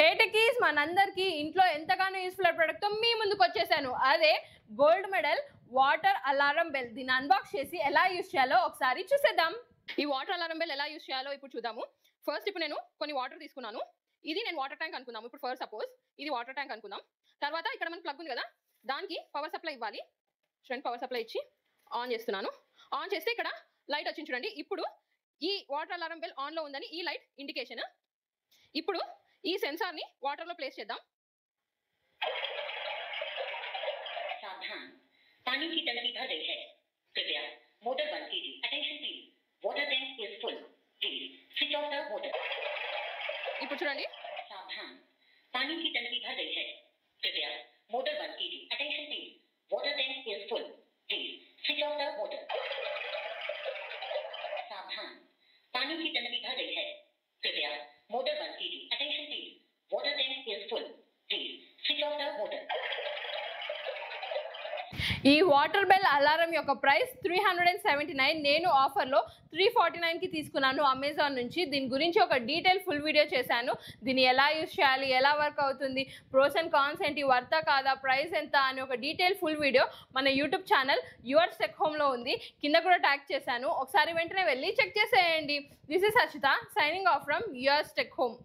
హేటకీస్ మనందరికీ ఇంట్లో ఎంతగానో యూస్ఫుల్ ప్రొడక్ట్తో మీ ముందుకు వచ్చేసాను. అదే gold medal water alarm bell. దీన్ని అన్బాక్స్ చేసి ఎలా యూస్ చేయాలో ఒకసారి చూసేద్దాం. ఈ వాటర్ అలారం బెల్ ఎలా యూస్ చేయాలో ఇప్పుడు చూద్దాము. ఫస్ట్ ఇప్పుడు నేను కొన్ని వాటర్ తీసుకున్నాను. ఇది నేను వాటర్ ట్యాంక్ అనుకుందాం. ఇప్పుడు ఫస్ట్ సపోజ్ ఇది వాటర్ ట్యాంక్ అనుకుందాం. తర్వాత ఇక్కడ మన ప్లగ్ ఉంది కదా, దానికి పవర్ సప్లై ఇవ్వాలి. చూడండి, పవర్ సప్లై ఇచ్చి ఆన్ చేస్తున్నాను. ఆన్ చేస్తే ఇక్కడ లైట్ వచ్చింది చూడండి. ఇప్పుడు ఈ వాటర్ అలారం బెల్ ఆన్ లో ఉందని ఈ లైట్ ఇండికేషన్. ఇప్పుడు ఈ సెన్సార్ ని వాటర్ లో ప్లేస్ చేద్దాం. सावधान, पानी की टंकी भर गई है, कृपया मोटर बंद कीजिए. Attention please, water tank is full, please switch off the motor. ఇప్పుడు చూడండి, सावधान, पानी की टंकी भर गई है, कृपया मोटर बंद कीजिए. Attention please, water tank is full, please switch off the motor. सावधान, पानी की टंकी भर गई है, कृपया मोटर बंद कीजिए. Attention please, water tank is full, please switch off the motor. ఈ వాటర్ బెల్ అలారం యొక్క ప్రైస్ 379. నేను ఆఫర్లో 349కి తీసుకున్నాను అమెజాన్ నుంచి. దీని గురించి ఒక డీటెయిల్ ఫుల్ వీడియో చేశాను. దీన్ని ఎలా యూస్ చేయాలి, ఎలా వర్క్ అవుతుంది, ప్రోస్ అండ్ కాన్స్ ఏంటి, వర్తా కాదా, ప్రైస్ ఎంత అని ఒక డీటెయిల్ ఫుల్ వీడియో మన యూట్యూబ్ ఛానల్ యువర్స్ టెక్ హోమ్లో ఉంది. కింద కూడా ట్యాగ్ చేశాను, ఒకసారి వెంటనే వెళ్ళి చెక్ చేసేయండి. This is Harshita signing off from yours tech home.